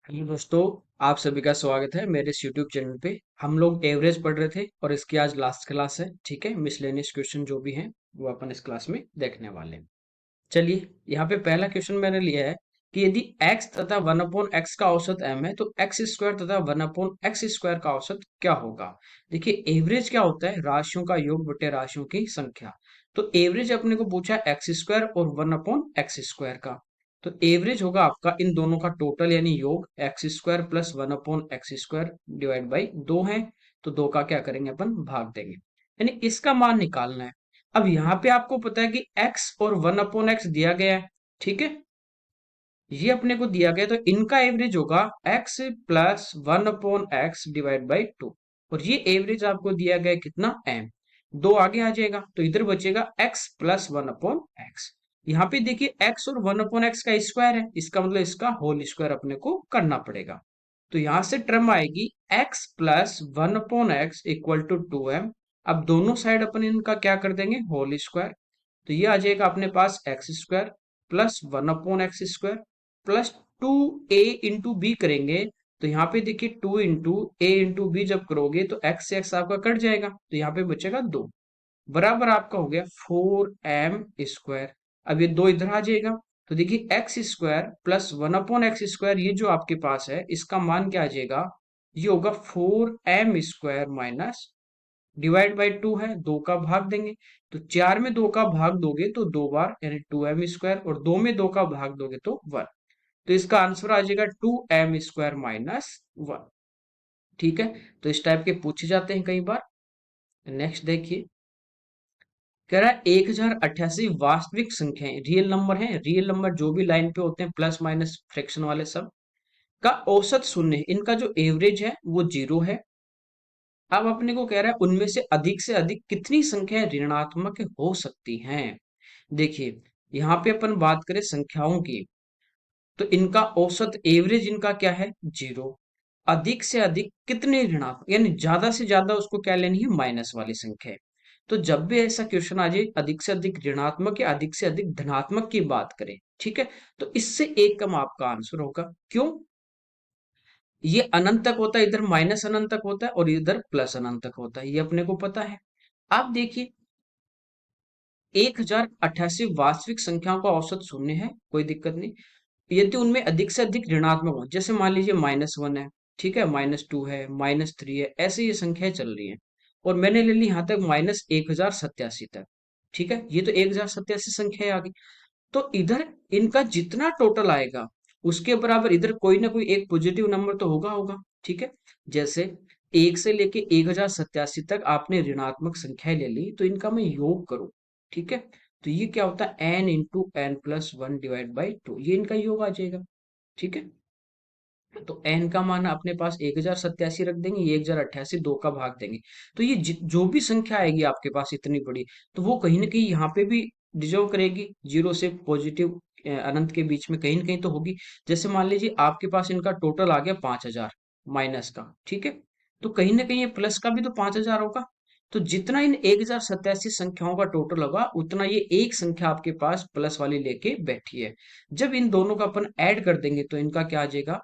Hello दोस्तों, आप सभी का स्वागत है मेरे इस यूट्यूब चैनल पे। हम लोग एवरेज पढ़ रहे थे और इसकी आज लास्ट क्लास है। ठीक है, मिसलेनियस क्वेश्चन जो भी हैं वो अपन इस क्लास में देखने वाले हैं। चलिए, यहाँ पे पहला क्वेश्चन मैंने लिया है कि यदि x तथा 1/x का औसत m है तो x स्क्वायर तथा 1/x स्क्वायर का औसत क्या होगा। देखिए, एवरेज क्या होता है? राशियों का योग बटे राशियों की संख्या। तो एवरेज अपने को पूछा है एक्स स्क्वायर और 1/x स्क्वायर का। तो एवरेज होगा आपका इन दोनों का टोटल यानी योग, x square plus 1/x square divide by 2 है। तो 2 का क्या करेंगे अपन? भाग देंगे, यानी इसका मान निकालना है। अब यहाँ पे आपको पता है कि x और 1/x दिया गया है। ठीक है, ये अपने को दिया गया, तो इनका एवरेज होगा x plus 1/x divide by 2। और ये एवरेज आपको दिया गया है कितना? m। 2 आगे आ जाएगा तो इधर बचेगा x प्लस 1/x। यहाँ पे देखिए x और 1/x का स्क्वायर है, इसका मतलब इसका होल स्क्वायर अपने को करना पड़ेगा। तो यहां से टर्म आएगी x plus 1/x equal to 2m। अब दोनों साइड अपन इनका क्या कर देंगे? Whole square. तो ये आ जाएगा अपने पास X square plus 1/x square plus 2a into B करेंगे। तो यहाँ पे देखिए 2 इंटू ए इंटू बी जब करोगे तो x से x आपका कट जाएगा, तो यहाँ पे बचेगा 2 बराबर आपका हो गया 4m स्क्वायर। अब ये 2 इधर आ जाएगा, तो देखिए x square plus 1/x square ये जो आपके पास है इसका मान क्या आ जाएगा? ये होगा 4m square minus divide by 2 है, 2 का भाग देंगे। तो 4 में 2 का भाग दोगे तो 2 बार यानी 2m स्क्वायर, और 2 में 2 का भाग दोगे तो 1। तो इसका आंसर आ जाएगा 2m स्क्वायर माइनस 1। ठीक है, तो इस टाइप के पूछे जाते हैं कई बार। नेक्स्ट देखिए, कह रहा है 1088 वास्तविक संख्याएं, रियल नंबर हैं, रियल नंबर जो भी लाइन पे होते हैं प्लस माइनस फ्रैक्शन वाले सब का औसत शून्य है, इनका जो एवरेज है वो 0 है। अब अपने को कह रहा है उनमें से अधिक कितनी संख्याएं ऋणात्मक हो सकती हैं। देखिए, यहाँ पे अपन बात करें संख्याओं की, तो इनका औसत एवरेज इनका क्या है? 0। अधिक से अधिक कितने ऋणात्मक, यानी ज्यादा से ज्यादा उसको क्या लेनी है? माइनस वाली संख्या है। तो जब भी ऐसा क्वेश्चन आ जाए अधिक से अधिक ऋणात्मक या अधिक से अधिक धनात्मक की बात करें, ठीक है, तो इससे एक कम आपका आंसर होगा। क्यों? ये अनंत तक होता है, इधर माइनस अनंत तक होता है और इधर प्लस अनंत तक होता है, ये अपने को पता है। आप देखिए, 1088 वास्तविक संख्याओं का औसत शून्य है, कोई दिक्कत नहीं। यदि उनमें अधिक से अधिक ऋणात्मक हो, जैसे मान लीजिए -1 है, ठीक है, -2 है, -3 है, ऐसे ये संख्याएं चल रही हैं। और मैंने ले ली यहां तक -1087 तक। ठीक है, ये तो 1087 संख्या आ गई। तो इधर इनका जितना टोटल आएगा उसके बराबर इधर कोई ना कोई एक पॉजिटिव नंबर तो होगा होगा। ठीक है, जैसे 1 से लेके 1087 तक आपने ऋणात्मक संख्याएं ले ली, तो इनका मैं योग करूं, ठीक है, तो ये क्या होता है? n into n plus 1 divide by 2, ये इनका योग आ जाएगा। ठीक है, तो n का मान अपने पास 1087 रख देंगे, ये 1088 2 का भाग देंगे। तो ये जो भी संख्या आएगी आपके पास इतनी बड़ी, तो वो कहीं ना कहीं यहाँ पे भी डिजर्व करेगी, जीरो से पॉजिटिव अनंत के बीच में कहीं ना कहीं तो होगी। जैसे मान लीजिए आपके पास इनका टोटल आ गया 5000 माइनस का, ठीक है, तो कहीं ना कहीं ये प्लस का भी तो 5000 होगा। तो जितना इन 1087 संख्याओं का टोटल होगा उतना ये एक संख्या आपके पास प्लस वाली लेके बैठी है। जब इन दोनों का अपन ऐड कर देंगे तो इनका क्या आ जाएगा?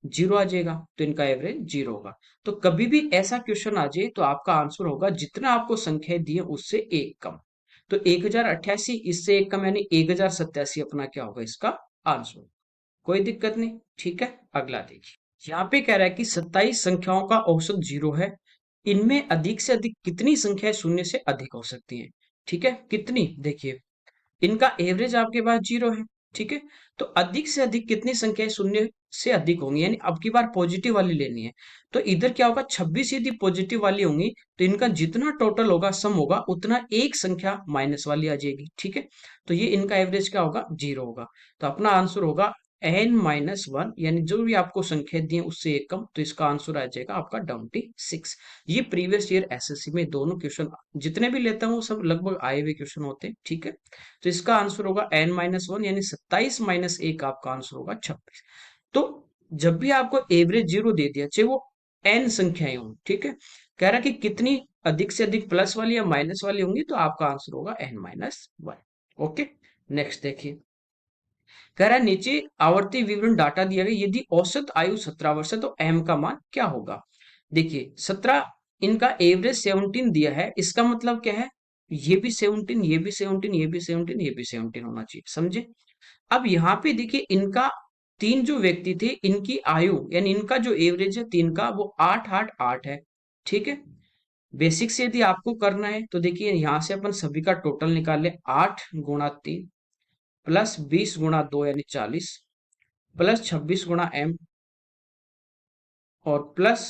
0 आ जाएगा, तो इनका एवरेज 0 होगा। तो कभी भी ऐसा क्वेश्चन आ जाए तो आपका आंसर होगा जितना आपको संख्याएं दी है उससे एक कम। तो 1088 इससे एक कम यानी 1087 अपना क्या होगा? इसका आंसर। कोई दिक्कत नहीं। ठीक है, अगला देखिए, यहाँ पे कह रहा है कि 27 संख्याओं का औसत 0 है, इनमें अधिक से अधिक कितनी संख्याएं शून्य से अधिक हो सकती हैं। ठीक है, कितनी? देखिए, इनका एवरेज आपके पास 0 है, ठीक है, तो अधिक से अधिक कितनी संख्याएं शून्य से अधिक होंगी, यानी अब की बार पॉजिटिव वाली लेनी है। तो इधर क्या होगा? 26 यदि पॉजिटिव वाली होंगी तो इनका जितना टोटल होगा सम होगा उतना एक संख्या माइनस वाली आ जाएगी। ठीक है, तो ये इनका एवरेज क्या होगा? 0 होगा। तो अपना आंसर होगा n-1, यानी जो भी आपको संख्या दी है उससे एक कम, तो इसका आंसर आ जाएगा आपका 26। ये प्रीवियस ईयर एसएससी में दोनों क्वेश्चन जितने भी लेता हूँ सब लगभग आए हुए क्वेश्चन होते हैं। ठीक है, तो इसका आंसर होगा n-1, यानी 27 माइनस 1 आपका आंसर होगा 26। तो जब भी आपको एवरेज 0 दे दिया, चाहे वो n संख्याएं हों, ठीक है, कह रहा है कि कितनी अधिक से अधिक प्लस वाली या माइनस वाली होंगी, तो आपका आंसर होगा n-1। ओके, नेक्स्ट देखिए, कह रहा है नीचे आवर्ती विवरण डाटा दिया गया, यदि औसत आयु 17 वर्ष है तो m का मान क्या होगा। देखिए 17, इनका एवरेज 17 दिया है, इसका मतलब क्या है, ये भी 17, ये भी 17, ये भी 17, ये भी 17 होना चाहिए, समझे। अब यहाँ पे देखिए इनका तीन जो व्यक्ति थे, इनकी आयु यानी इनका जो एवरेज है तीन का वो 8 8 8 है। ठीक है, बेसिक से यदि आपको करना है तो देखिए यहाँ से अपन सभी का टोटल निकाल ले, 8 गुणा 3 प्लस 20 गुणा 2 यानी 40 प्लस 26 गुणा m और प्लस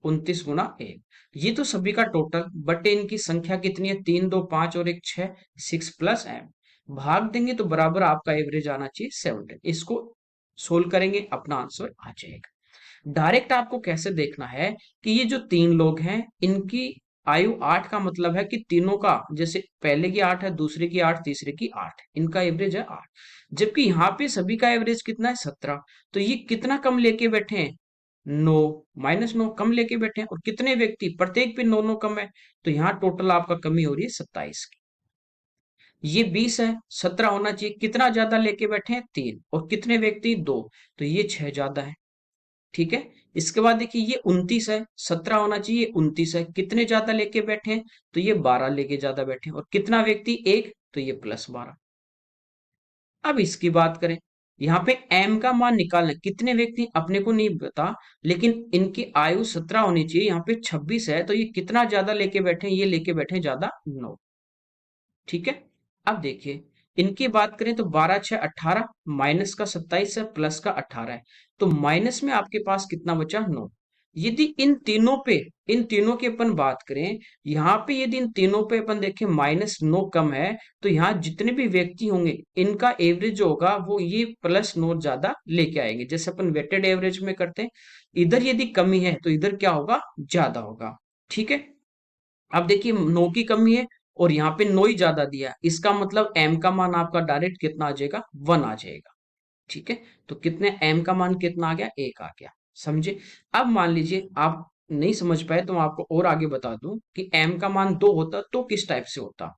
29 गुणा 1, ये तो सभी का टोटल, बटे इनकी संख्या कितनी है, 3 2 5 और 1 6, 6 प्लस m, भाग देंगे तो बराबर आपका एवरेज आना चाहिए 17। इसको सोल्व करेंगे, अपना आंसर आ जाएगा। डायरेक्ट आपको कैसे देखना है कि ये जो तीन लोग हैं इनकी आयु 8 का मतलब है कि तीनों का, जैसे पहले की 8 है, दूसरे की 8, तीसरे की 8, इनका एवरेज है 8, जबकि यहाँ पे सभी का एवरेज कितना है 17। तो ये कितना कम लेके बैठे हैं, 9, -9 कम लेके बैठे हैं, और कितने व्यक्ति, प्रत्येक पे 9 9 कम है, तो यहाँ टोटल आपका कमी हो रही है 27 की। ये 20 है, 17 होना चाहिए, कितना ज्यादा लेके बैठे हैं 3, और कितने व्यक्ति 2, तो ये 6 ज्यादा है। ठीक है, इसके बाद देखिए ये 29 है, 17 होना चाहिए, 29 है, कितने ज्यादा लेके बैठे हैं, तो ये 12 लेके ज्यादा बैठे हैं, और कितना व्यक्ति 1, तो ये +12। अब इसकी बात करें, यहाँ पे m का मान निकालना, कितने व्यक्ति अपने को नहीं पता, लेकिन इनकी आयु 17 होनी चाहिए, यहाँ पे 26 है, तो ये कितना ज्यादा लेके बैठे हैं, ये लेके बैठे हैं ज्यादा 9। ठीक है, अब देखिए इनकी बात करें तो 12 6 18, माइनस का 27 है, प्लस का 18 है, तो माइनस में आपके पास कितना बचा 9। यदि इन तीनों की अपन बात करें, यहाँ पे यदि इन तीनों पे अपन देखें -9 कम है, तो यहाँ जितने भी व्यक्ति होंगे इनका एवरेज जो होगा वो ये +9 ज्यादा लेके आएंगे, जैसे अपन वेटेड एवरेज में करते हैं। इधर यदि कमी है तो इधर क्या होगा, ज्यादा होगा। ठीक है, अब देखिए 9 की कमी है और यहाँ पे 9 ही ज्यादा दिया है, इसका मतलब m का मान आपका डायरेक्ट कितना आ जाएगा, 1 आ जाएगा। ठीक है, तो कितने m का मान कितना आ गया, 1 आ गया, समझे। अब मान लीजिए आप नहीं समझ पाए तो मैं आपको और आगे बता दूं कि m का मान 2 होता तो किस टाइप से होता।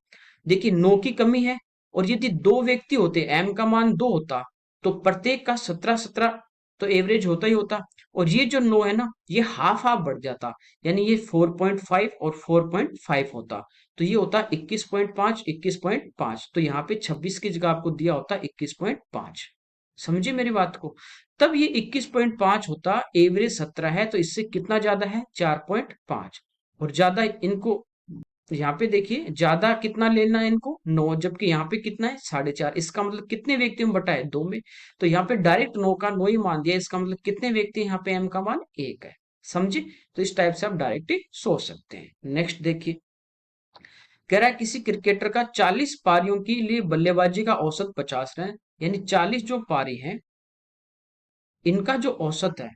देखिए 9 की कमी है, और यदि दो व्यक्ति होते, m का मान 2 होता, तो प्रत्येक का 17 17, तो एवरेज होता ही होता, और ये जो 9 है ना, ये हाफ हाफ बढ़ जाता, यानी ये 4.5 और 4.5 होता, तो ये होता 21.5 21.5, तो यहाँ पे 26 की जगह आपको दिया होता 21.5। समझे मेरी बात को, तब ये 21.5 होता, एवरेज 17 है, तो इससे कितना ज्यादा है 4.5, और ज्यादा इनको यहाँ पे देखिए ज्यादा कितना लेना है इनको 9, जबकि यहाँ पे कितना है 4.5, इसका मतलब कितने व्यक्ति में बटा है 2 में, तो यहाँ पे डायरेक्ट 9 का 9 ही मान दिया, इसका मतलब कितने व्यक्ति, यहाँ पे m का मान 1 है। समझे, तो इस टाइप से आप डायरेक्ट ही सोच सकते हैं। नेक्स्ट देखिए, कह रहा है किसी क्रिकेटर का 40 पारियों के लिए बल्लेबाजी का औसत 50 रन, यानी 40 जो पारी है इनका जो औसत है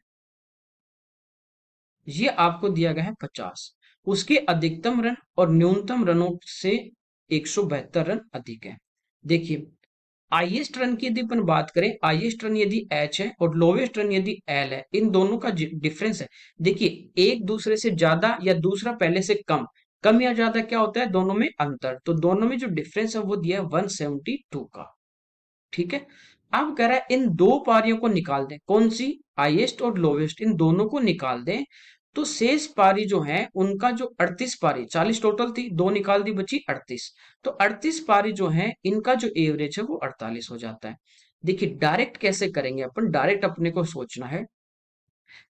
ये आपको दिया गया है 50, उसके अधिकतम रन और न्यूनतम रनों से 172 रन अधिक है। देखिए हाईएस्ट रन की यदि अपन बात करें, हाईएस्ट रन यदि एच है और लोवेस्ट रन यदि एल है, इन दोनों का डिफरेंस है। देखिए एक दूसरे से ज्यादा या दूसरा पहले से कम, कम या ज्यादा क्या होता है, दोनों में अंतर, तो दोनों में जो डिफरेंस है वो दिया है 172 का। ठीक है, अब कह रहा है इन दो पारियों को निकाल दें, कौन सी, हाईएस्ट और लोवेस्ट, इन दोनों को निकाल दें, तो शेष पारी जो है उनका जो 38 पारी, 40 टोटल थी, दो निकाल दी बची 38, तो 38 पारी जो है इनका जो एवरेज है वो 48 हो जाता है। देखिए डायरेक्ट कैसे करेंगे अपन, डायरेक्ट अपने को सोचना है,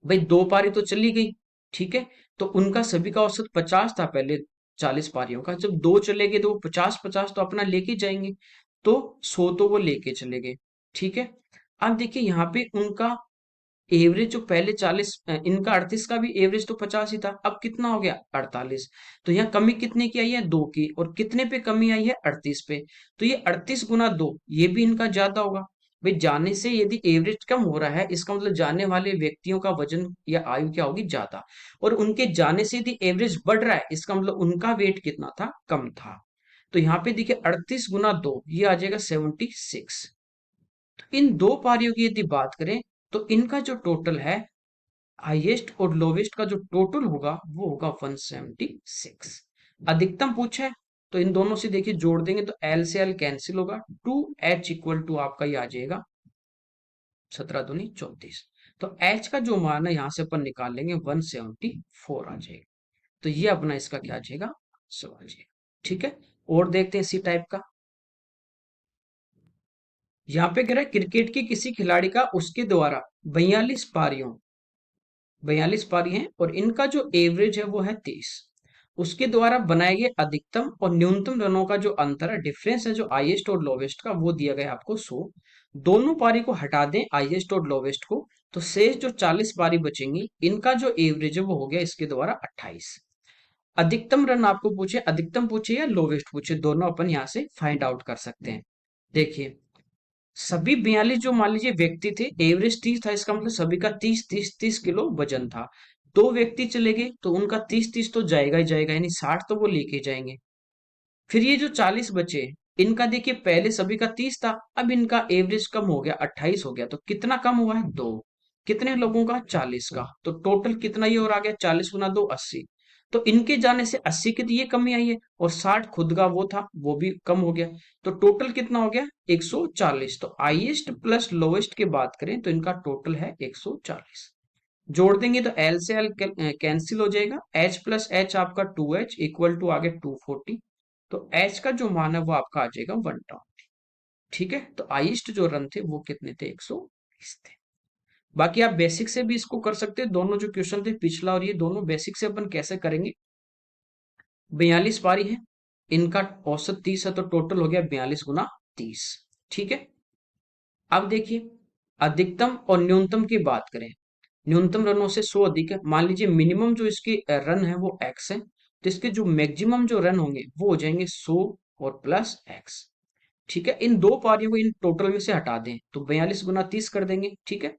भाई दो पारी तो चली गई, ठीक है, तो उनका सभी का औसत 50 था पहले 40 पारियों का, जब दो चले गए तो वो 50 50 तो अपना लेके जाएंगे, तो 100 तो वो लेके चले गए। ठीक है, अब देखिए यहाँ पे उनका एवरेज जो पहले 40, इनका 38 का भी एवरेज तो 50 ही था, अब कितना हो गया 48, तो यहाँ कमी कितने की आई है 2 की, और कितने पे कमी आई है 38 पे, तो ये 38 गुना 2, ये भी इनका ज्यादा होगा। भाई जाने से यदि एवरेज कम हो रहा है, इसका मतलब जाने वाले व्यक्तियों का वजन या आयु क्या होगी ज्यादा, और उनके जाने से यदि एवरेज बढ़ रहा है, इसका मतलब उनका वेट कितना था, कम था। तो यहाँ पे देखिए 38 गुना 2 ये आ जाएगा 76। तो इन दो पारियों की यदि बात करें तो इनका जो टोटल है, हाईएस्ट और लोवेस्ट का जो टोटल होगा वो होगा 176। अधिकतम पूछा है, तो इन दोनों से देखिए जोड़ देंगे तो एल से एल कैंसिल होगा, 2h इक्वल टू आपका ये आ जाएगा 17 दूनी 34। तो एच का जो मान है यहां से अपन निकाल लेंगे 174 आ जाएगा। तो ये अपना इसका क्या आ जाएगा, आंसर आ जाएगा। ठीक है, और देखते हैं इसी टाइप का। यहाँ पे कह रहा है क्रिकेट के किसी खिलाड़ी का उसके द्वारा 42 पारी हैं और इनका जो एवरेज है वो है 30। उसके द्वारा बनाए गए अधिकतम और न्यूनतम रनों का जो अंतर है, डिफरेंस है जो हाईएस्ट और लोवेस्ट का, वो दिया गया है आपको 100। दोनों पारी को हटा दें हाईएस्ट और लोवेस्ट को, तो शेष जो 40 पारी बचेंगी इनका जो एवरेज है वो हो गया इसके द्वारा 28। अधिकतम रन आपको पूछे, अधिकतम पूछे या लोवेस्ट पूछे, दोनों अपन यहाँ से फाइंड आउट कर सकते हैं। देखिए, सभी 42 जो मान लीजिए व्यक्ति थे, एवरेज 30 था, इसका मतलब सभी का 30 किलो वजन था। दो व्यक्ति चले गए तो उनका 30 तो जाएगा ही जाएगा, यानी 60 तो वो लेके जाएंगे। फिर ये जो 40 बचे, इनका देखिए पहले सभी का 30 था, अब इनका एवरेज कम हो गया, 28 हो गया, तो कितना कम हुआ है, दो। कितने लोगों का, 40 का, तो टोटल कितना ये और आ गया, 40 गुना 2 80। तो इनके जाने से 80 की तो ये कमी आई है, और 60 खुद का वो था वो भी कम हो गया। तो टोटल कितना हो गया, 140। तो हाईएस्ट प्लस लोवेस्ट की बात करें तो इनका टोटल है 140। जोड़ देंगे तो एल से एल कैंसिल हो जाएगा, एच प्लस एच आपका 2h इक्वल टू आगे 240। तो एच का जो मान है वो आपका आ जाएगा 120। ठीक है, तो हाईएस्ट जो रन थे वो कितने थे, 120 थे। बाकी आप बेसिक से भी इसको कर सकते हैं, दोनों जो क्वेश्चन थे पिछला और ये दोनों बेसिक से अपन कैसे करेंगे। 42 पारी है, इनका औसत 30 है, तो टोटल हो गया 42 गुना 30। ठीक है, अब देखिए अधिकतम और न्यूनतम की बात करें। न्यूनतम रनों से 100 अधिक है, मान लीजिए मिनिमम जो इसके रन है वो x है, तो इसके जो मैक्सिमम जो रन होंगे वो हो जाएंगे 100 और प्लस x। ठीक है, इन दो पारियों को इन टोटल में से हटा दें तो 42 गुना 30 कर देंगे। ठीक है,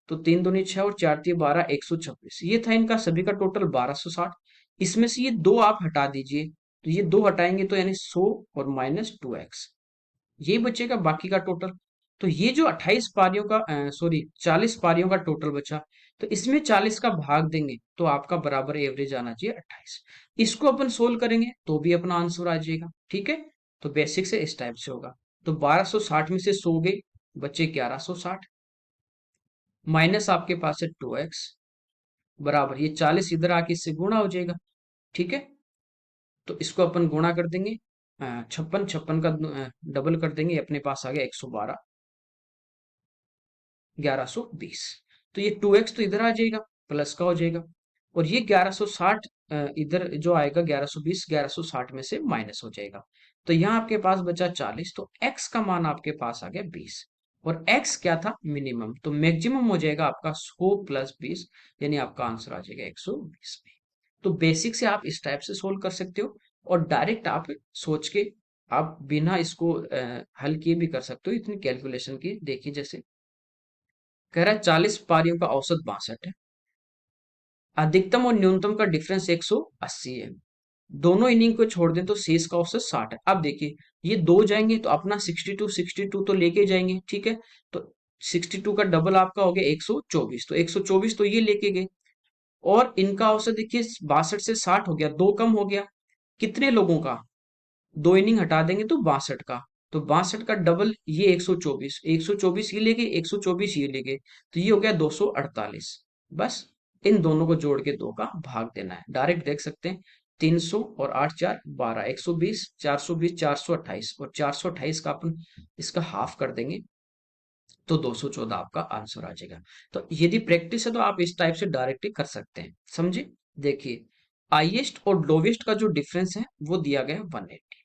तो 3 दूनी 6 और 4 3 12, 126, ये था इनका सभी का टोटल 1260। इसमें से ये दो आप हटा दीजिए, तो ये दो हटाएंगे तो यानी 100 और माइनस 2x, ये बचेगा बाकी का टोटल। तो ये जो 28 पारियों का, सॉरी 40 पारियों का टोटल बचा, तो इसमें 40 का भाग देंगे तो आपका बराबर एवरेज आना चाहिए 28। इसको अपन सोल्व करेंगे तो भी अपना आंसर आ जाएगा। ठीक है, तो बेसिक से इस टाइप से होगा। तो 1260 में से 100 गए, बचे 1160, माइनस आपके पास है 2x, बराबर ये 40 इधर आके इससे गुणा हो जाएगा। ठीक है, तो इसको अपन गुणा कर देंगे, 56 56 का डबल कर देंगे, अपने पास आ गया 112, 1120। तो ये 2x तो इधर आ जाएगा, प्लस का हो जाएगा, और ये 1160 इधर जो आएगा 1120, 1160 में से माइनस हो जाएगा। तो यहाँ आपके पास बचा 40, तो x का मान आपके पास आ गया 20, और x क्या था, मिनिमम, तो मैक्सिमम हो जाएगा आपका 100 प्लस 20, यानी आपका आंसर आ जाएगा 120 में। तो बेसिक से आप इस टाइप से सोल्व कर सकते हो, और डायरेक्ट आप सोच के आप बिना इसको हल किए भी कर सकते हो, इतनी कैलकुलेशन की। देखिए जैसे कह रहा है 40 पारियों का औसत 62 है, अधिकतम और न्यूनतम का डिफरेंस 180 है, दोनों इनिंग को छोड़ दें तो शेष का औसत 60 है। अब देखिए ये दो जाएंगे तो अपना 62 तो लेके जाएंगे। ठीक है, तो 62 का डबल आपका हो गया 124, तो 124 तो ये लेके गए, और इनका औसत देखिए 62 से 60 हो गया, दो कम हो गया, कितने लोगों का, दो इनिंग हटा देंगे तो 62 का, तो 62 का डबल ये 124, 124 ये ले गए, 124 ये ले गए, तो ये हो गया 248। बस इन दोनों को जोड़ के दो का भाग देना है, डायरेक्ट देख सकते हैं। 300 और 8 4 12, 120, 420, 428, और 428 का अपन इसका हाफ कर देंगे तो 214 आपका आंसर आ जाएगा। तो यदि प्रैक्टिस है तो आप इस टाइप से डायरेक्टली कर सकते हैं, समझे। देखिए हाईएस्ट और लोवेस्ट का जो डिफरेंस है वो दिया गया है 180।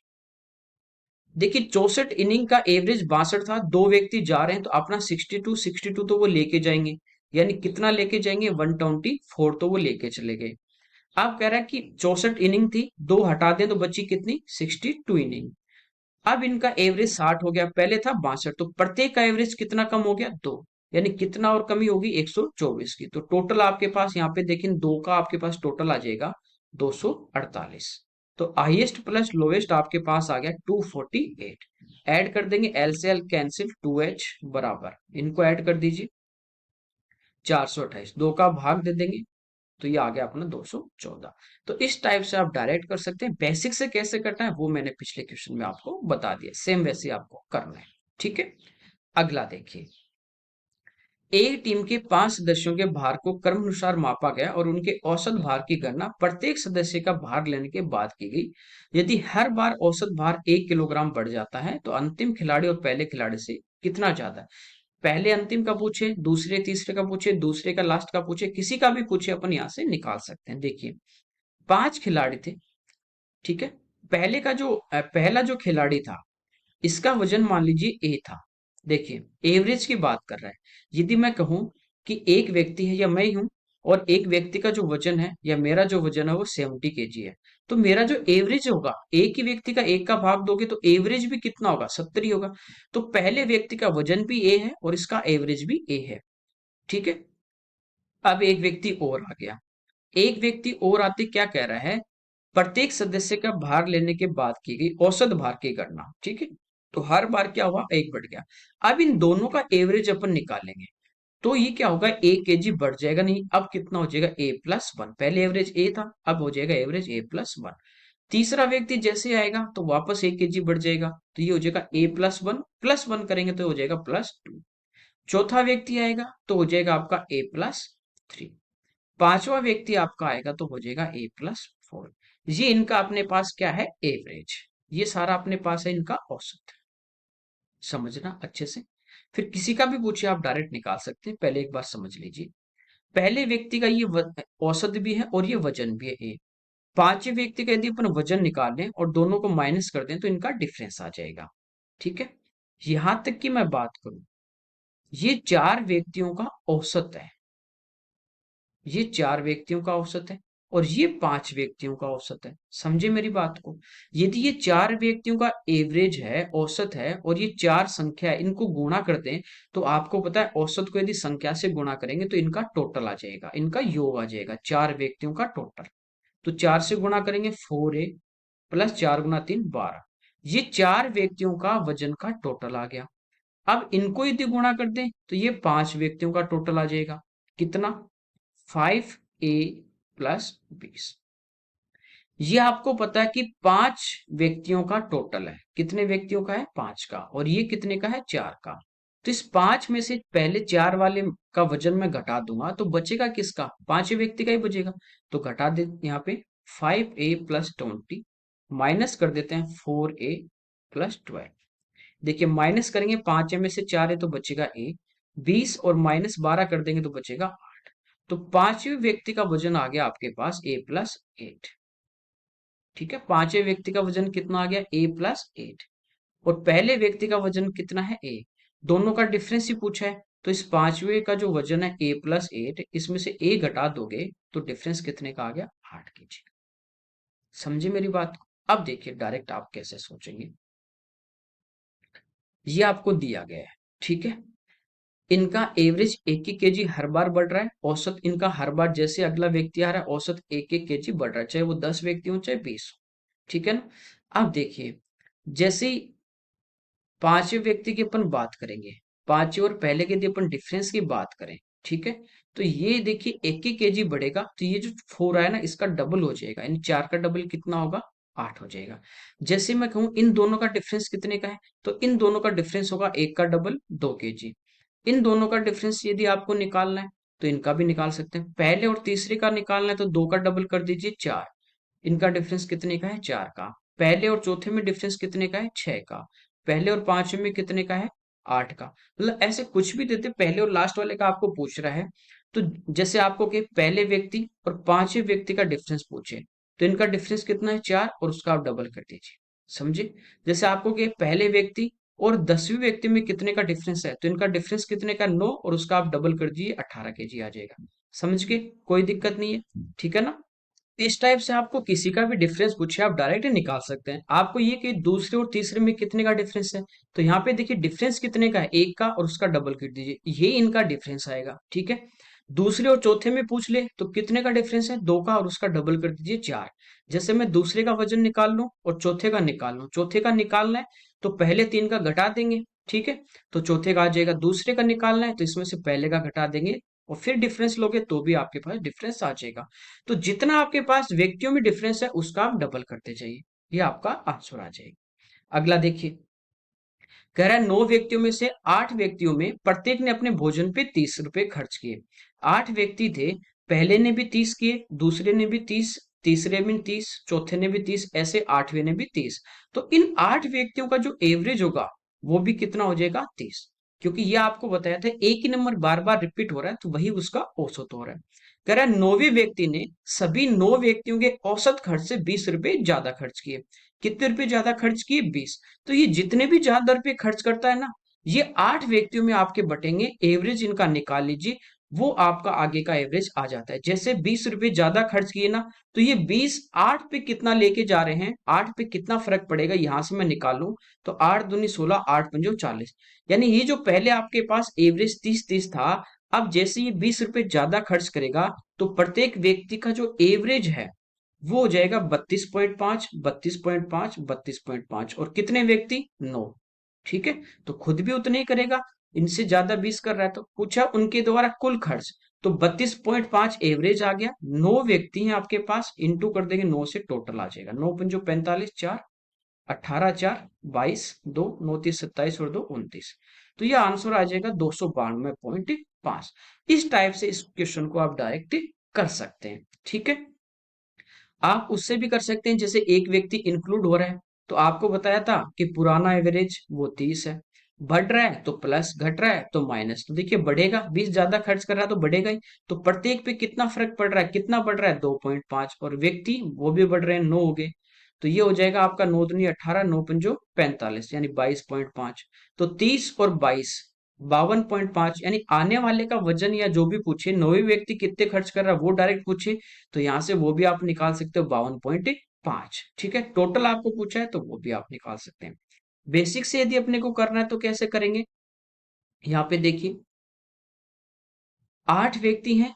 देखिए 64 इनिंग का एवरेज 62 था, दो व्यक्ति जा रहे हैं तो अपना 62 तो वो लेके जाएंगे, यानी कितना लेके जाएंगे, 124 तो वो लेके चले गए। आप कह रहा है कि 64 इनिंग थी, दो हटा दें तो बची कितनी, 62 इनिंग। अब इनका एवरेज 60 हो गया, पहले था 62, तो प्रत्येक का एवरेज कितना कम हो गया, दो, यानी कितना और कमी होगी, 124 की। तो टोटल आपके पास यहाँ पे देखिए दो का आपके पास टोटल आ जाएगा 248। तो हाईएस्ट प्लस लोवेस्ट आपके पास आ गया 248। ऐड कर देंगे, एल से एल कैंसिल, 2h बराबर, इनको ऐड कर दीजिए, 428, दो का भाग दे देंगे तो ये आ गया अपना 214। तो इस टाइप से आप डायरेक्ट कर सकते हैं। बेसिक से कैसे करना है वो मैंने पिछले क्वेश्चन में आपको बता दिया, सेम वैसे आपको करना है। ठीक है, अगला देखिए, एक टीम के 5 सदस्यों के भार को क्रमानुसार मापा गया और उनके औसत भार की गणना प्रत्येक सदस्य का भार लेने के बाद की गई। यदि हर बार औसत भार 1 किलोग्राम बढ़ जाता है तो अंतिम खिलाड़ी और पहले खिलाड़ी से कितना ज्यादा है। पहले अंतिम का पूछे, दूसरे तीसरे का पूछे, दूसरे का लास्ट का पूछे, किसी का भी पूछे, अपन यहाँ से निकाल सकते हैं। देखिए 5 खिलाड़ी थे, ठीक है। पहला जो खिलाड़ी था, इसका वजन मान लीजिए ए था। देखिए एवरेज की बात कर रहा है। यदि मैं कहूं कि एक व्यक्ति है या मैं ही हूं, और एक व्यक्ति का जो वजन है या मेरा जो वजन है वो 70 kg है, तो मेरा जो एवरेज होगा, एक ही व्यक्ति का एक का भाग दोगे तो एवरेज भी कितना होगा, 70 ही होगा। तो पहले व्यक्ति का वजन भी ए है और इसका एवरेज भी ए है, ठीक है। अब एक व्यक्ति और आ गया। एक व्यक्ति और आते क्या कह रहा है, प्रत्येक सदस्य का भार लेने के बाद की गई औसत भार की गणना, ठीक है। तो हर बार क्या हुआ, एक बढ़ गया। अब इन दोनों का एवरेज अपन निकालेंगे, तो ये क्या होगा, 1 kg बढ़ जाएगा, नहीं अब कितना हो जाएगा, a+1। पहले एवरेज ए था, अब हो जाएगा एवरेज a+1। तीसरा व्यक्ति जैसे आएगा तो वापस 1 kg बढ़ जाएगा, तो ये हो जाएगा a+1, +1 करेंगे तो हो जाएगा +2। चौथा व्यक्ति आएगा तो हो जाएगा आपका a+3। पांचवा व्यक्ति आपका आएगा तो हो जाएगा a+4। ये इनका अपने पास क्या है, एवरेज। ये सारा अपने पास है इनका औसत। समझना अच्छे से। फिर किसी का भी पूछिए आप डायरेक्ट निकाल सकते हैं, पहले एक बार समझ लीजिए। पहले व्यक्ति का ये औसत भी है और ये वजन भी है ए। पांचवें व्यक्ति का यदि अपन वजन निकाल लें और दोनों को माइनस कर दें तो इनका डिफरेंस आ जाएगा, ठीक है। यहां तक कि मैं बात करूं, ये 4 व्यक्तियों का औसत है, ये 4 व्यक्तियों का औसत है, और ये 5 व्यक्तियों का औसत है। समझे मेरी बात को। यदि ये 4 व्यक्तियों का एवरेज है, औसत है, और ये 4 संख्या है, इनको गुणा करते हैं, तो आपको पता है औसत को यदि संख्या से गुणा करेंगे तो इनका टोटल आ जाएगा, इनका योग आ जाएगा, 4 व्यक्तियों का टोटल। तो 4 से गुणा करेंगे 4a, प्लस 4 × 3 12। ये 4 व्यक्तियों का वजन का टोटल आ गया। अब इनको यदि गुणा कर दें तो ये 5 व्यक्तियों का टोटल आ जाएगा, कितना, 5a+20। ये आपको पता है कि 5 व्यक्तियों का टोटल है, कितने व्यक्तियों का है, 5 का, और ये कितने का है, 4 का। तो इस 5 में से पहले 4 वाले का वजन मैं घटा दूंगा तो बचेगा किसका, 5वें व्यक्ति का ही बचेगा। तो घटा दे यहाँ पे 5a+20 माइनस कर देते हैं 4a+12। देखिए माइनस करेंगे, 5 में से 4 है तो बचेगा ए, 20 और -12 कर देंगे तो बचेगा 8। तो 5वें व्यक्ति का वजन आ गया आपके पास a+8, ठीक है। 5वें व्यक्ति का वजन कितना आ गया, a+8, और पहले व्यक्ति का वजन कितना है, a। दोनों का डिफरेंस ही पूछा है, तो इस 5वें का जो वजन है a+8, इसमें से a घटा दोगे तो डिफरेंस कितने का आ गया, 8 kg। समझे मेरी बात को। अब देखिए डायरेक्ट आप कैसे सोचेंगे। ये आपको दिया गया है, ठीक है। इनका एवरेज 1-1 kg हर बार बढ़ रहा है, औसत इनका हर बार जैसे अगला व्यक्ति आ रहा है औसत 1-1 kg बढ़ रहा है, चाहे वो 10 व्यक्ति हो चाहे 20 हो, ठीक है ना। अब देखिए जैसे ही 5वें व्यक्ति की अपन बात करेंगे, 5वें और पहले के यदि अपन डिफरेंस की बात करें, ठीक है, तो ये देखिए 1-1 kg बढ़ेगा तो ये जो 4 आया ना इसका डबल हो जाएगा, यानी 4 का डबल कितना होगा, 8 हो जाएगा। जैसे मैं कहूँ इन दोनों का डिफरेंस कितने का है, तो इन दोनों का डिफरेंस होगा, एक का डबल 2 kg। इन दोनों का डिफरेंस यदि आपको निकालना है तो इनका भी निकाल सकते हैं। पहले और तीसरे का निकालना है तो 2 का डबल कर दीजिए 4। इनका डिफरेंस कितने का है, 4 का। पहले और चौथे में डिफरेंस कितने का है, 6 का। पहले और पांचवें में कितने का है, 8 का। मतलब ऐसे कुछ भी देते, पहले और लास्ट वाले का आपको पूछ रहा है, तो जैसे आपको कि पहले व्यक्ति और 5वें व्यक्ति का डिफरेंस पूछे तो इनका डिफरेंस कितना है, 4, और उसका आप डबल कर दीजिए। समझे। जैसे आपको कि पहले व्यक्ति और 10वें व्यक्ति में कितने का डिफरेंस है तो इनका डिफरेंस कितने का, 9, और उसका आप डबल कर दीजिए, 18 kg आ जाएगा। समझ के, कोई दिक्कत नहीं है, ठीक है ना। इस टाइप से आपको किसी का भी डिफरेंस पूछे आप डायरेक्ट ही निकाल सकते हैं। आपको ये कि दूसरे और तीसरे में कितने का डिफरेंस है, तो यहाँ पे देखिए डिफरेंस कितने का है, एक का, और उसका डबल कर दीजिए, ये इनका डिफरेंस आएगा, ठीक है। दूसरे और चौथे में पूछ ले तो कितने का डिफरेंस है, 2 का, और उसका डबल कर दीजिए, 4। जैसे मैं दूसरे का वजन निकाल लूं और चौथे का निकाल लूं, चौथे का निकालना है तो पहले 3 का घटा देंगे, ठीक है, तो चौथे का आ जाएगा। दूसरे का निकालना है तो इसमें से पहले का घटा देंगे और फिर डिफरेंस लोगे तो भी आपके पास डिफरेंस आ जाएगा। तो जितना आपके पास व्यक्तियों में डिफरेंस है उसका आप डबल करते जाइए, ये आपका आंसर आ जाएगा। अगला देखिए, कह रहा है 9 व्यक्तियों में से 8 व्यक्तियों में प्रत्येक ने अपने भोजन पे 30 रुपए खर्च किए। 8 व्यक्ति थे, पहले ने भी 30 किए, दूसरे ने भी 30, तीसरे में 30, चौथे ने भी 30, ऐसे 8वें ने भी 30। तो इन 8 व्यक्तियों का जो एवरेज होगा वो भी कितना हो जाएगा, 30। क्योंकि ये आपको बताया था एक ही नंबर बार बार रिपीट हो रहा है तो वही उसका औसत हो रहा है। कह रहा है 9वें व्यक्ति ने सभी 9 व्यक्तियों के औसत खर्च से 20 रुपए ज्यादा खर्च किए। कितने रुपए ज्यादा खर्च किए, 20। तो ये जितने भी ज्यादा रुपए खर्च करता है ना, ये 8 व्यक्तियों में आपके बटेंगे, एवरेज इनका निकाल लीजिए, वो आपका आगे का एवरेज आ जाता है। जैसे 20 रुपए ज्यादा खर्च किए ना, तो ये 20 8 पे कितना लेके जा रहे हैं, 8 पे कितना फर्क पड़ेगा यहां से मैं निकालूं, तो 8 दूनी 16, 8 पंजो 40। यानी ये जो पहले आपके पास एवरेज 30-30 था, अब जैसे ये 20 रुपए ज्यादा खर्च करेगा, तो प्रत्येक व्यक्ति का जो एवरेज है वो हो जाएगा 32.5, 32.5, 32.5। और कितने व्यक्ति, 9। ठीक है, तो खुद भी उतने ही करेगा, इनसे ज्यादा 20 कर रहा है। तो पूछा उनके द्वारा कुल खर्च, तो 32.5 एवरेज आ गया। 9 व्यक्ति हैं आपके पास, इंटू कर देंगे 9 से, टोटल आ जाएगा 9 पंजो 45, 4 18, 4 22, 2 9 30 27 और 2 29। तो ये आंसर आ जाएगा 292.5। इस टाइप से इस क्वेश्चन को आप डायरेक्ट कर सकते हैं। ठीक है, आप उससे भी कर सकते हैं, जैसे एक व्यक्ति इंक्लूड हो रहा है, तो आपको बताया था कि पुराना एवरेज वो 30 है, बढ़ रहा है तो प्लस, घट रहा है तो माइनस। तो देखिए बढ़ेगा, 20 ज्यादा खर्च कर रहा है तो बढ़ेगा ही। तो प्रत्येक पे कितना फर्क पड़ रहा है, कितना बढ़ रहा है, 2.5। और व्यक्ति वो भी बढ़ रहे हैं, 9 हो गए। तो ये हो जाएगा आपका 9 दूनी 18, 9 पंजो 45, यानी 22.5। तो 30 और 22, 52.5। यानी आने वाले का वजन या जो भी पूछे, 9वें व्यक्ति कितने खर्च कर रहा है वो डायरेक्ट पूछे, तो यहां से वो भी आप निकाल सकते हो, 52.5। ठीक है, टोटल आपको पूछा है तो वो भी आप निकाल सकते हैं। बेसिक से यदि अपने को करना है तो कैसे करेंगे, यहाँ पे देखिए 8 व्यक्ति हैं,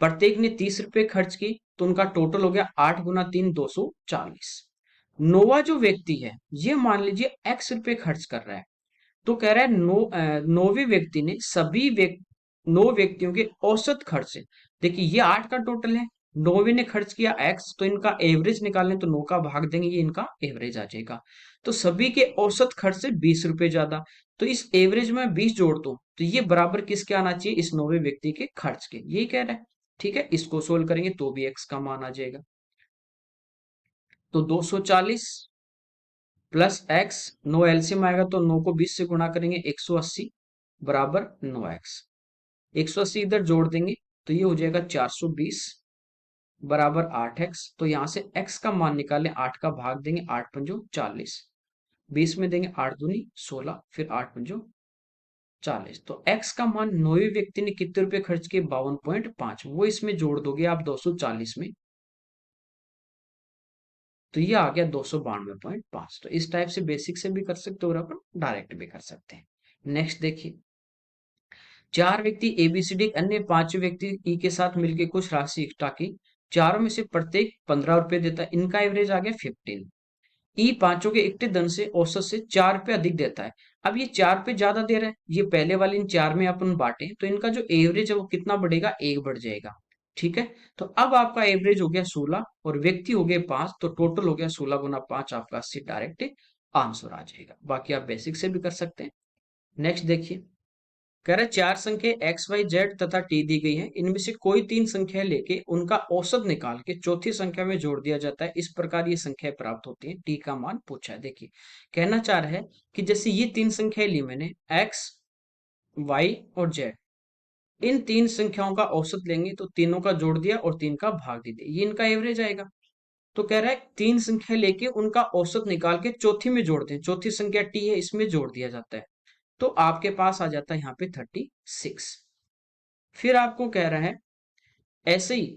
प्रत्येक ने 30 रुपए खर्च की, तो उनका टोटल हो गया 8 गुना 3, 240। नौवा जो व्यक्ति है, ये मान लीजिए x रुपए खर्च कर रहा है, तो कह रहा है 9वें व्यक्ति ने सभी 9 व्यक्तियों के औसत खर्च से, देखिए ये 8 का टोटल है, 9वें ने खर्च किया x, तो इनका एवरेज निकालने तो 9 का भाग देंगे, ये इनका एवरेज आ जाएगा। तो सभी के औसत खर्च से 20 रुपए ज्यादा, तो इस एवरेज में 20 जोड़ दो, तो ये बराबर किसके आना चाहिए, इस 9वें व्यक्ति के खर्च के, यही कह रहा है। ठीक है, इसको सोल्व करेंगे तो भी x का मान आ जाएगा। तो 240 प्लस x, 9 एलसीएम आएगा तो 9 को 20 से गुणा करेंगे, 180 बराबर 9x। 180 इधर जोड़ देंगे तो ये हो जाएगा 420 बराबर 8x। तो यहां से x का मान निकालें, 8 का भाग देंगे, 8 पंजो 40, 20 में देंगे 8 दूनी 16, फिर 8 पंजो 40। तो x का मान 9वें व्यक्ति ने कितने रुपए खर्च किए, 52.5, वो इसमें जोड़ दोगे आप 240 में, तो ये आ गया 292.5। तो इस टाइप से बेसिक से भी कर सकते हो और अपन डायरेक्ट भी कर सकते हैं। नेक्स्ट देखिए, 4 व्यक्ति एबीसीडी अन्य 5 व्यक्ति ई के साथ मिलकर कुछ राशि इकट्ठा की, चारों में से प्रत्येक 15 रुपए देता है, इनका एवरेज आ गया 15। ई पांचों के इकट्ठे धन से औसत से 4 रुपए अधिक देता है। अब ये 4 रुपए ज्यादा दे रहा है, ये पहले वाले इन 4 में अपन बांटे, तो इनका जो एवरेज है वो कितना बढ़ेगा, 1 बढ़ जाएगा। ठीक है, तो अब आपका एवरेज हो गया 16 और व्यक्ति हो गए 5, तो टोटल हो गया 16 गुना 5, आपका 80 डायरेक्ट आंसर आ जाएगा। बाकी आप बेसिक से भी कर सकते हैं। नेक्स्ट देखिए, कह रहा है 4 संख्या एक्स वाई जेड तथा टी दी गई है, इनमें से कोई 3 संख्या लेके उनका औसत निकाल के चौथी संख्या में जोड़ दिया जाता है, इस प्रकार ये संख्या प्राप्त होती है। टी का मान पूछा है। देखिए कहना चाह रहा है कि जैसे ये 3 संख्याएं ली मैंने, एक्स वाई और जेड, इन 3 संख्याओं का औसत लेंगे तो तीनों का जोड़ दिया और 3 का भाग दे दिया, ये इनका एवरेज आएगा। तो कह रहा है 3 संख्या लेके उनका औसत निकाल के चौथी में जोड़ते हैं, चौथी संख्या टी है, इसमें जोड़ दिया जाता है, तो आपके पास आ जाता है यहाँ पे 36। फिर आपको कह रहा है ऐसे ही,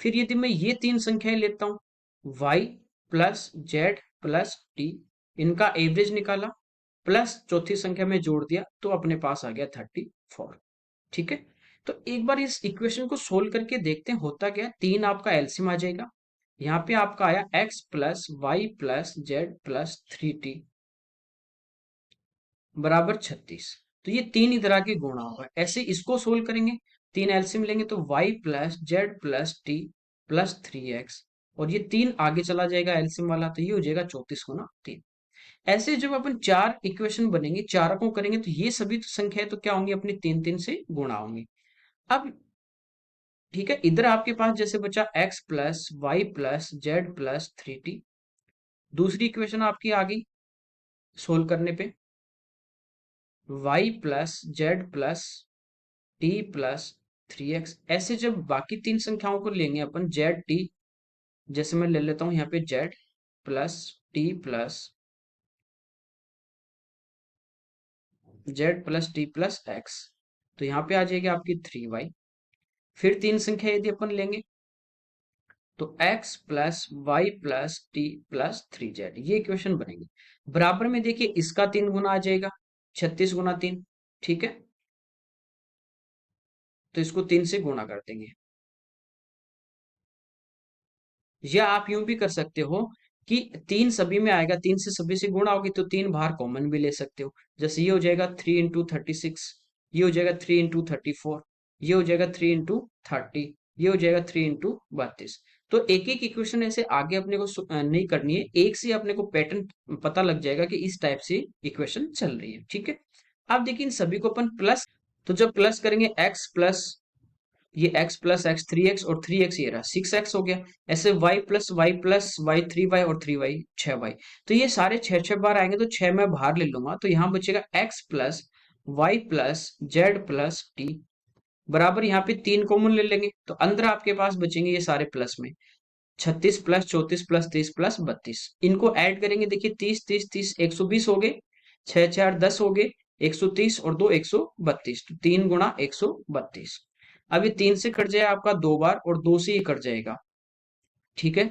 फिर यदि मैं ये 3 संख्याएं लेता हूं, y plus z plus T, इनका एवरेज निकाला, प्लस चौथी संख्या में जोड़ दिया, तो अपने पास आ गया 34। ठीक है, तो एक बार इस इक्वेशन को सोल्व करके देखते हैं होता क्या। 3 आपका एलसीएम आ जाएगा, यहाँ पे आपका आया x plus y plus z plus 3t बराबर 36। तो ये 3 इधर आके गुणा होगा, ऐसे इसको सोल्व करेंगे, 3 एलसीएम लेंगे तो y plus z plus t plus 3x, और ये 3 आगे चला जाएगा एलसीएम वाला, तो ये हो जाएगा 34 गुना 3। ऐसे जब अपन चार इक्वेशन बनेंगे, चारों को करेंगे तो ये सभी संख्याएं तो क्या होंगी, अपनी तीन तीन से गुणा होंगी। अब ठीक है, इधर आपके पास जैसे बचा x plus y plus z plus 3t। दूसरी इक्वेशन आपकी आ गई सोल्व करने पे, y plus z plus t plus 3x। ऐसे जब बाकी तीन संख्याओं को लेंगे अपन जेड टी, जैसे मैं ले लेता हूं यहाँ पे Z plus t plus z plus t plus x, तो यहाँ पे आ जाएगी आपकी 3y। फिर तीन संख्या यदि अपन लेंगे तो x plus y plus t plus 3z, ये इक्वेशन बनेगी। बराबर में देखिए इसका 3 गुना आ जाएगा, 36 गुना 3। ठीक है, तो इसको 3 से गुणा कर देंगे। या आप यूं भी कर सकते हो कि 3 सभी में आएगा, 3 से सभी से गुणा होगी तो 3 बाहर कॉमन भी ले सकते हो। जैसे ये हो जाएगा 3 × 36, ये हो जाएगा 3 × 34, ये हो जाएगा 3 × 30, ये हो जाएगा 3 × 32। तो एक एक इक्वेशन ऐसे आगे अपने को नहीं करनी है, एक से अपने को पैटर्न पता लग जाएगा कि इस टाइप से इक्वेशन चल रही है। ठीक है, अब देखिए इन सभी को अपन प्लस, तो जब प्लस करेंगे x प्लस ये x प्लस एक्स 3x और 3x ये रहा 6x हो गया। ऐसे y प्लस वाई 3y और 3y 6y। तो ये सारे छह छह बार आएंगे तो छह मैं बाहर ले लूंगा, तो यहाँ बचेगा x plus y plus z plus t. बराबर यहाँ पे 3 कॉमन ले लेंगे तो अंदर आपके पास बचेंगे ये सारे प्लस में 36 प्लस 34 प्लस 30 प्लस 32। इनको ऐड करेंगे, देखिए 30 120 हो गए, 6 4 10 हो गए, 130 और 2 132, तो 3 गुणा 132। अब ये 3 से कट जाए आपका 2 बार और 2 से ये कट जाएगा। ठीक है,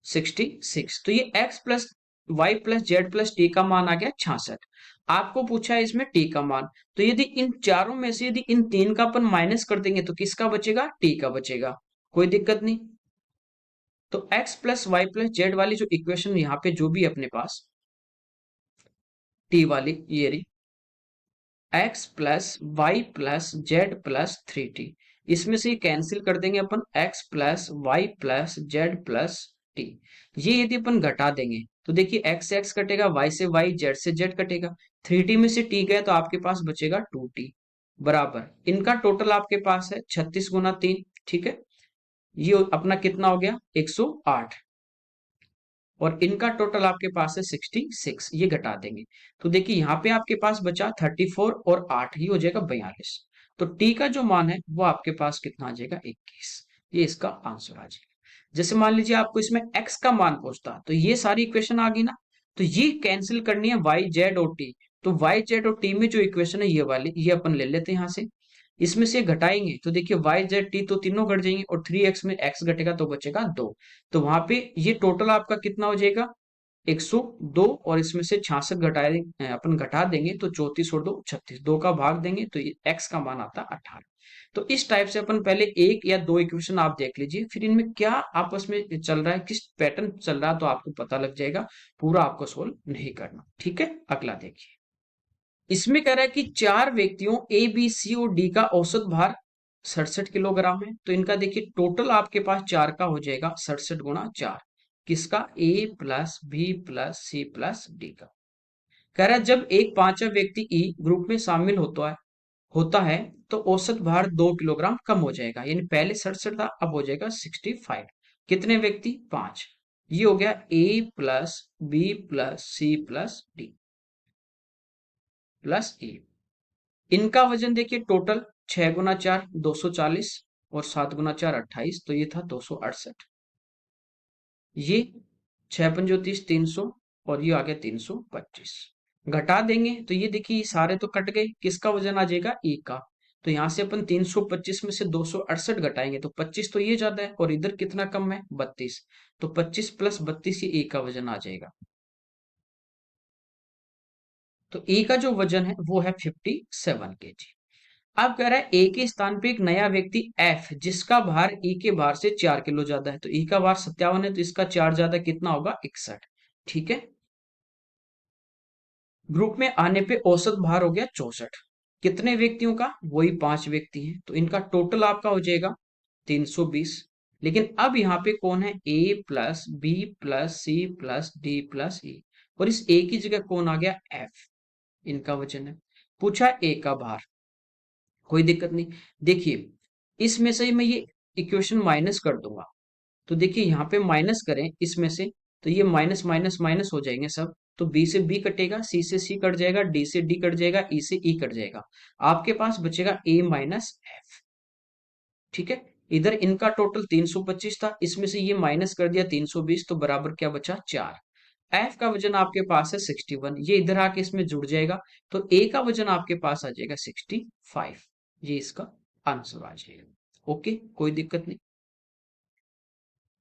66। तो ये x plus y plus z plus t का मान आ गया 66। आपको पूछा है इसमें टी का मान, तो यदि इन चारों में से यदि इन तीन का अपन माइनस कर देंगे तो किसका बचेगा, टी का बचेगा। कोई दिक्कत नहीं। तो x plus y plus z वाली जो इक्वेशन यहाँ पे जो भी अपने पास टी वाली ये रही, x plus y plus z plus 3t, इसमें से कैंसिल कर देंगे अपन x plus y plus z plus t. ये यदि अपन घटा देंगे तो देखिए x से x कटेगा, y से y, z से z कटेगा, 3t में से t गया तो आपके पास बचेगा 2t। बराबर इनका टोटल आपके पास है 36 गुना 3। ठीक है, ये अपना कितना हो गया 108, और इनका टोटल आपके पास है 66, ये घटा देंगे तो देखिए यहाँ पे आपके पास बचा 34 और 8, ये हो जाएगा 42। तो टी का जो मान है वो आपके पास कितना आ जाएगा 21, ये इसका आंसर आ जाएगा। जैसे मान लीजिए आपको इसमें x का मान पूछता तो ये सारी इक्वेशन आ गई ना, तो ये कैंसिल करनी है y z और t। तो y z और t में जो इक्वेशन है ये वाली, ये अपन ले लेते हैं यहाँ से, इसमें से घटाएंगे तो देखिए y z t तो तीनों घट जाएंगे और 3x में x घटेगा तो बचेगा 2। तो वहां पे ये टोटल आपका कितना हो जाएगा 102, और इसमें से 66 घटाए अपन घटा देंगे तो 34 और 2 36, 2 का भाग देंगे तो ये x का मान आता 18। तो इस टाइप से अपन पहले एक या दो इक्वेशन आप देख लीजिए, फिर इनमें क्या आपस में चल रहा है, किस पैटर्न चल रहा है, तो आपको पता लग जाएगा। पूरा आपको सोल्व नहीं करना। ठीक है, अगला देखिए। इसमें कह रहा है कि चार व्यक्तियों ए बी सी और डी का औसत भार 67 किलोग्राम है। तो इनका देखिए टोटल आपके पास चार का हो जाएगा 67 गुणा 4, किसका, A plus B plus C plus D का। कह रहा है जब एक पांचवा व्यक्ति ई ग्रुप में शामिल होता है तो औसत भार 2 किलोग्राम कम हो जाएगा, यानी पहले 67 था अब हो जाएगा 65। कितने व्यक्ति, 5। ये हो गया A plus B plus C plus D plus A. इनका वजन देखिए टोटल 6 गुना 4 240 और 7 गुना 4 28, तो ये था 268। ये 6 पंजो 30 300 और ये आ गया 325। घटा देंगे तो ये देखिए सारे तो कट गए, किसका वजन आ जाएगा, ए का। तो यहां से अपन 325 में से 268 घटाएंगे तो 25 तो ये ज्यादा है, और इधर कितना कम है 32, तो 25 प्लस 32 ये ए का वजन आ जाएगा। तो ए का जो वजन है वो है 57 kg। अब कह रहा है ए के स्थान पे एक नया व्यक्ति एफ, जिसका भार ई के भार से 4 किलो ज्यादा है। तो ई का भार 57 है तो इसका 4 ज्यादा कितना होगा 61। ठीक है, ग्रुप में आने पे औसत भार हो गया 64। कितने व्यक्तियों का, वही 5 व्यक्ति हैं, तो इनका टोटल आपका हो जाएगा 320। लेकिन अब यहाँ पे कौन है, A plus B plus C plus D plus E, और इस ए की जगह कौन आ गया, एफ, इनका वजन है। पूछा ए का भार, कोई दिक्कत नहीं। देखिए इसमें से ही मैं ये इक्वेशन माइनस कर दूंगा, तो देखिए यहाँ पे माइनस करें इसमें से, तो ये माइनस माइनस माइनस हो जाएंगे सब, तो बी से बी कटेगा, सी से सी कट जाएगा, डी से डी कट जाएगा, ई से ई कट जाएगा, आपके पास बचेगा ए माइनस एफ। ठीक है, इधर इनका टोटल 325 था, इसमें से ये माइनस कर दिया 320, तो बराबर क्या बचा, 4। एफ का वजन आपके पास है 61, ये इधर आके इसमें जुड़ जाएगा, तो ए का वजन आपके पास आ जाएगा 65, ये इसका आंसर आ जाएगा। ओके, कोई दिक्कत नहीं।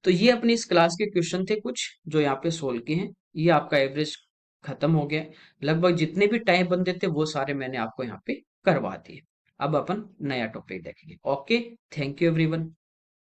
तो ये अपनी इस क्लास के क्वेश्चन थे कुछ जो यहाँ पे सोल्व किए हैं। ये आपका एवरेज खत्म हो गया है। लगभग जितने भी टाइम बनते थे वो सारे मैंने आपको यहाँ पे करवा दिए। अब अपन नया टॉपिक देखेंगे। Okay, thank you everyone.